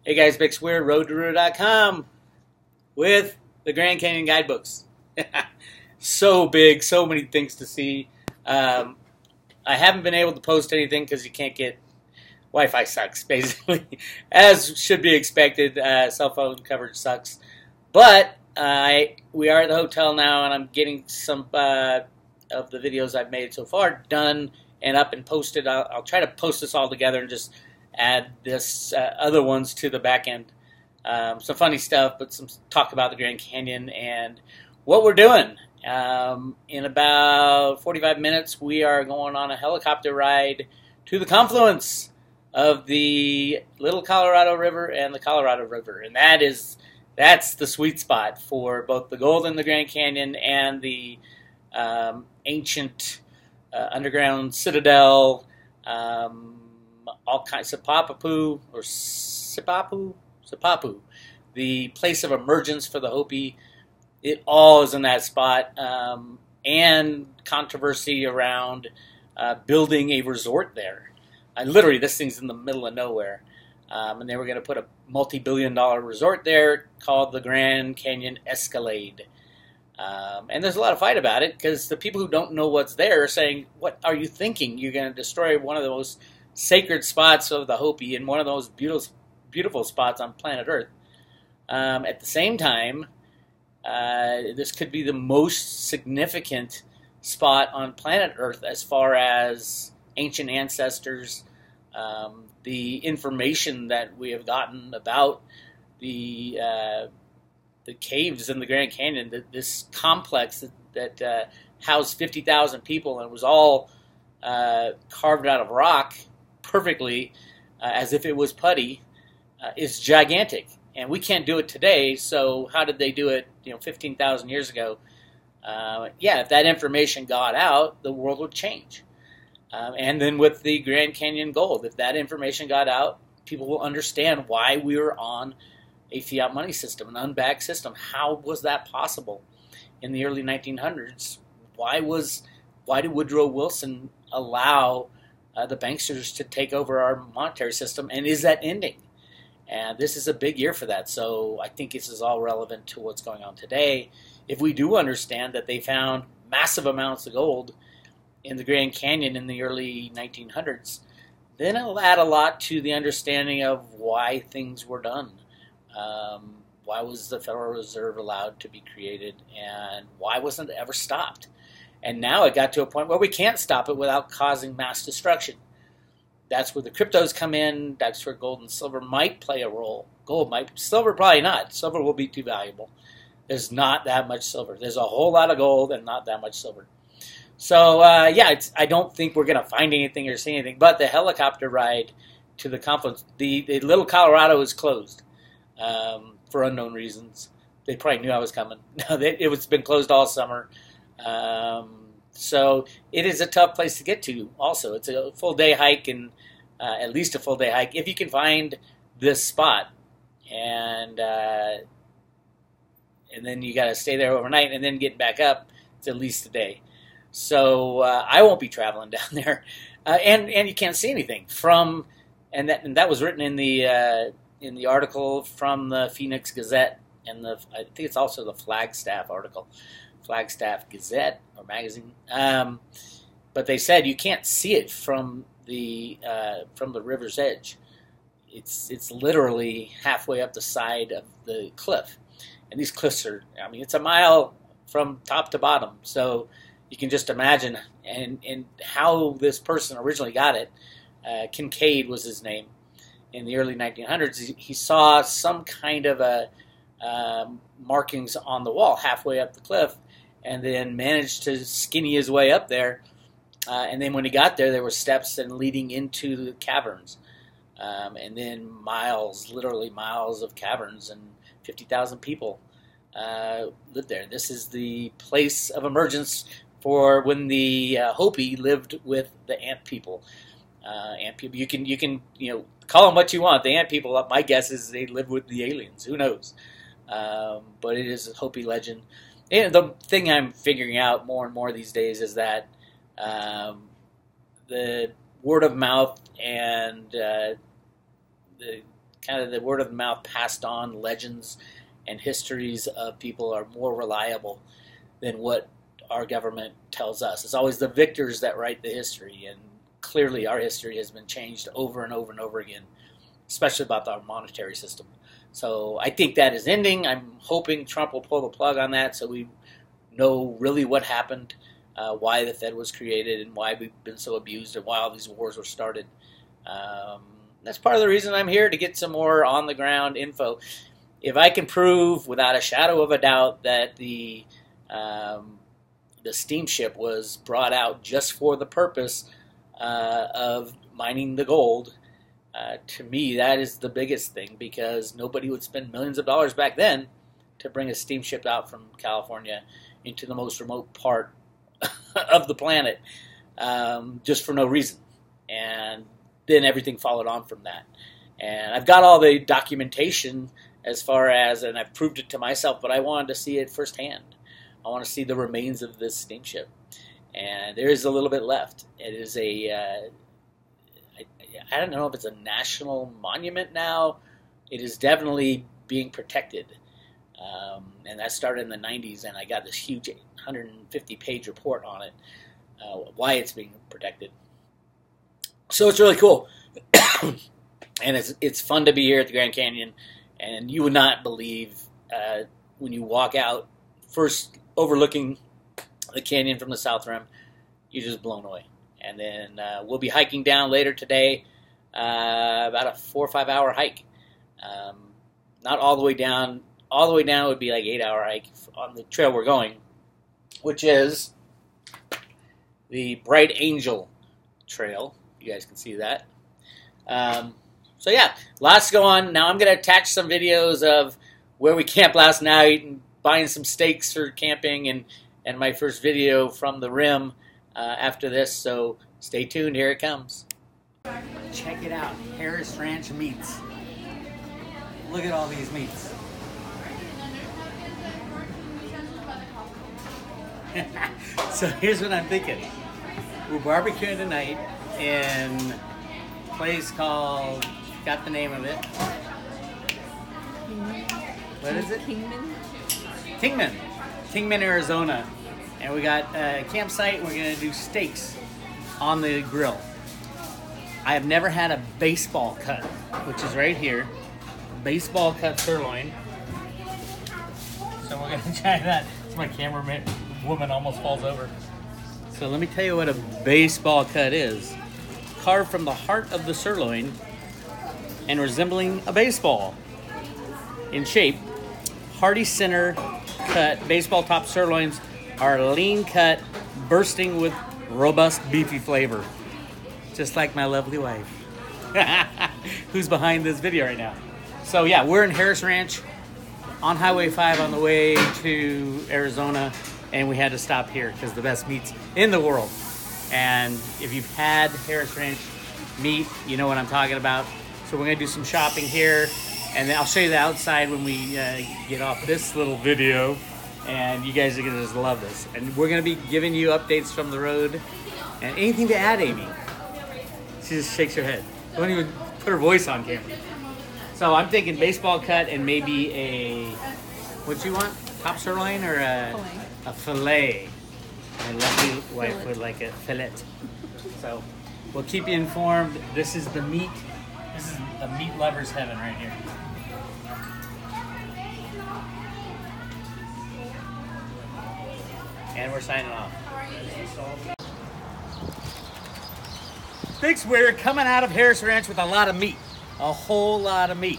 Hey guys, Bix Weir, roadtoroota.com with the Grand Canyon guidebooks. So big, so many things to see. I haven't been able to post anything because you can't get Wi-Fi sucks, basically, as should be expected. Cell phone coverage sucks. But we are at the hotel now, and I'm getting some of the videos I've made so far done and up and posted. I'll try to post this all together and just add this other ones to the back end. Some funny stuff, but some talk about the Grand Canyon and what we're doing. In about 45 minutes, we are going on a helicopter ride to the confluence of the Little Colorado River and the Colorado River, and that's the sweet spot for both the gold in the Grand Canyon and the ancient underground citadel. All kinds of Sipapu, the place of emergence for the Hopi. It all is in that spot, and controversy around building a resort there. Literally, this thing's in the middle of nowhere, and they were going to put a multi-billion-dollar resort there called the Grand Canyon Escalade. And there's a lot of fight about it because the people who don't know what's there are saying, "What are you thinking? You're going to destroy one of the most sacred spots of the Hopi and one of the most beautiful spots on planet Earth." At the same time, this could be the most significant spot on planet Earth as far as ancient ancestors, the information that we have gotten about the caves in the Grand Canyon, this complex that housed 50,000 people and was all carved out of rock perfectly, as if it was putty, is gigantic. And we can't do it today, so how did they do it 15,000 years ago? If that information got out, the world would change. And then with the Grand Canyon gold, if that information got out, people will understand why we were on a fiat money system, an unbacked system. How was that possible in the early 1900s? Why did Woodrow Wilson allow the banksters to take over our monetary system, and is that ending? And this is a big year for that, so I think this is all relevant to what's going on today. If we do understand that they found massive amounts of gold in the Grand Canyon in the early 1900s, then it'll add a lot to the understanding of why things were done. Why was the Federal Reserve allowed to be created, and why wasn't it ever stopped? And now it got to a point where we can't stop it without causing mass destruction. That's where the cryptos come in. That's where gold and silver might play a role. Gold might, silver probably not. Silver will be too valuable. There's not that much silver. There's a whole lot of gold and not that much silver. So, I don't think we're going to find anything or see anything. But the helicopter ride to the confluence, the Little Colorado is closed for unknown reasons. They probably knew I was coming. It's been closed all summer. So it is a tough place to get to also. It's a full day hike, and at least a full day hike if you can find this spot. And then you got to stay there overnight and then get back up. It's at least a day. So I won't be traveling down there. And you can't see anything from, and that was written in the article from the Phoenix Gazette, and I think it's also the Flagstaff article. Flagstaff Gazette or magazine, but they said you can't see it from the river's edge. It's literally halfway up the side of the cliff, and these cliffs are, it's a mile from top to bottom. So you can just imagine and how this person originally got it. Kincaid was his name. In the early 1900s, he saw some kind of a markings on the wall halfway up the cliff, and then managed to skinny his way up there. And then when he got there were steps and leading into the caverns. And then literally miles of caverns, and 50,000 people lived there. This is the place of emergence for when the Hopi lived with the ant people. Ant people, you can call them what you want. The ant people, my guess is they live with the aliens. Who knows? But it is a Hopi legend. And the thing I'm figuring out more and more these days is that the word of mouth and the kind of the word of the mouth passed on legends and histories of people are more reliable than what our government tells us. It's always the victors that write the history, and clearly our history has been changed over and over and over again, especially about our monetary system. So I think that is ending. I'm hoping Trump will pull the plug on that so we know really what happened, why the Fed was created, and why we've been so abused, and why all these wars were started. That's part of the reason I'm here, to get some more on-the-ground info. If I can prove without a shadow of a doubt that the steamship was brought out just for the purpose of mining the gold, to me that is the biggest thing, because nobody would spend millions of dollars back then to bring a steamship out from California into the most remote part of the planet just for no reason. And then everything followed on from that. And I've got all the documentation as far as, and I've proved it to myself, but I wanted to see it firsthand. I want to see the remains of this steamship. And there is a little bit left. It is a, I don't know if it's a national monument now. It is definitely being protected. And that started in the 90s, and I got this huge 150-page report on it, why it's being protected. So it's really cool. And it's fun to be here at the Grand Canyon, and you would not believe when you walk out, first overlooking the canyon from the South Rim, you're just blown away. And then we'll be hiking down later today, about a 4 or 5 hour hike. Not all the way down. All the way down would be like 8 hour hike on the trail we're going, which is the Bright Angel Trail. You guys can see that. So yeah, lots to go on. Now I'm going to attach some videos of where we camped last night and buying some steaks for camping, and my first video from the rim after this. So stay tuned. Here it comes. Check it out. Harris Ranch meats. Look at all these meats. So here's what I'm thinking. We're barbecuing tonight in a place called, got the name of it. What is it? Kingman, Arizona. And we got a campsite, and we're going to do steaks on the grill. I have never had a baseball cut, which is right here. Baseball cut sirloin. So we're going to try that. It's my cameraman woman almost falls over. So let me tell you what a baseball cut is. Carved from the heart of the sirloin and resembling a baseball in shape. Hearty center cut baseball top sirloins are lean cut, bursting with robust beefy flavor. Just like my lovely wife. Who's behind this video right now. So yeah, we're in Harris Ranch on Highway 5 on the way to Arizona. And we had to stop here because the best meats in the world. And if you've had Harris Ranch meat, you know what I'm talking about. So we're going to do some shopping here. And then I'll show you the outside when we get off this little video. And you guys are going to just love this. And we're going to be giving you updates from the road. And anything to add, Amy? She just shakes her head. Don't even put her voice on camera. So I'm thinking baseball cut and maybe a, what you want? Top sirloin or a fillet. My lovely wife would like a fillet. So we'll keep you informed. This is the meat. This is the meat lover's heaven right here. And we're signing off. Thanks, Weir, coming out of Harris Ranch with a lot of meat. A whole lot of meat.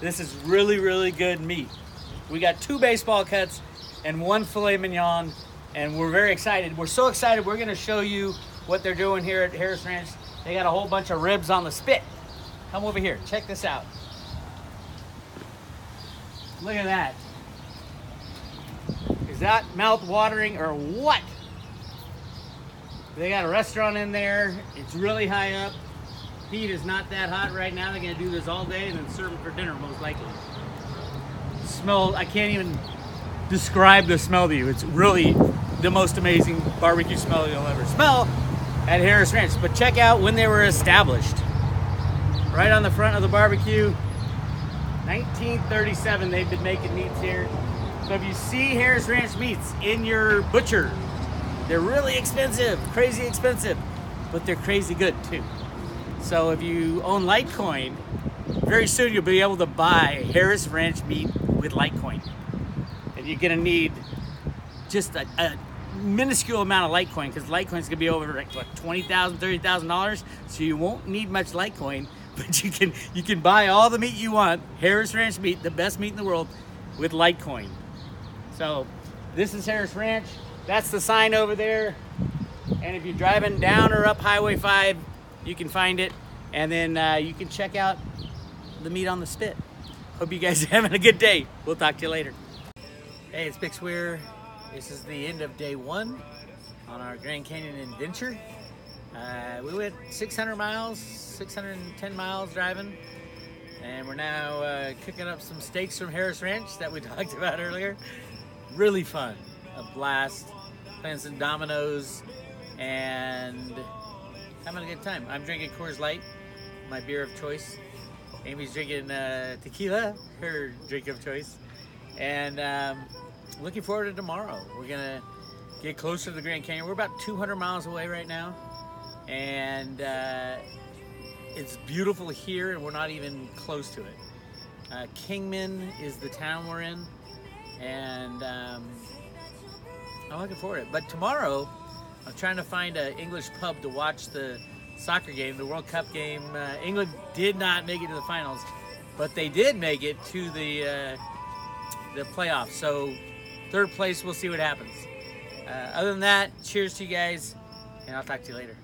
This is really, really good meat. We got 2 baseball cuts and 1 filet mignon, and we're very excited. We're so excited, we're gonna show you what they're doing here at Harris Ranch. They got a whole bunch of ribs on the spit. Come over here, check this out. Look at that. Is that mouth-watering or what? They got a restaurant in there. It's really high up. Heat is not that hot right now. They're gonna do this all day and then serve it for dinner, most likely. Smell, I can't even describe the smell to you. It's really the most amazing barbecue smell you'll ever smell at Harris Ranch. But check out when they were established. Right on the front of the barbecue, 1937 they've been making meats here. So if you see Harris Ranch meats in your butcher, they're really expensive, crazy expensive, but they're crazy good too. So if you own Litecoin, very soon you'll be able to buy Harris Ranch meat with Litecoin. And you're gonna need just a minuscule amount of Litecoin, because Litecoin's gonna be over like what, $20,000, $30,000. So you won't need much Litecoin, but you can buy all the meat you want, Harris Ranch meat, the best meat in the world, with Litecoin. So this is Harris Ranch. That's the sign over there. And if you're driving down or up Highway 5, you can find it. And then you can check out the meat on the spit. Hope you guys are having a good day. We'll talk to you later. Hey, it's Bix Weir. This is the end of day 1 on our Grand Canyon adventure. We went 600 miles, 610 miles driving. And we're now cooking up some steaks from Harris Ranch that we talked about earlier. Really fun, a blast, playing some dominoes and having a good time. I'm drinking Coors Light, my beer of choice. Amy's drinking tequila, her drink of choice. And looking forward to tomorrow. We're gonna get closer to the Grand Canyon. We're about 200 miles away right now. And it's beautiful here, and we're not even close to it. Kingman is the town we're in. And I'm looking forward to it. But tomorrow, I'm trying to find an English pub to watch the soccer game, the World Cup game. England did not make it to the finals, but they did make it to the playoffs. So 3rd place, we'll see what happens. Other than that, cheers to you guys, and I'll talk to you later.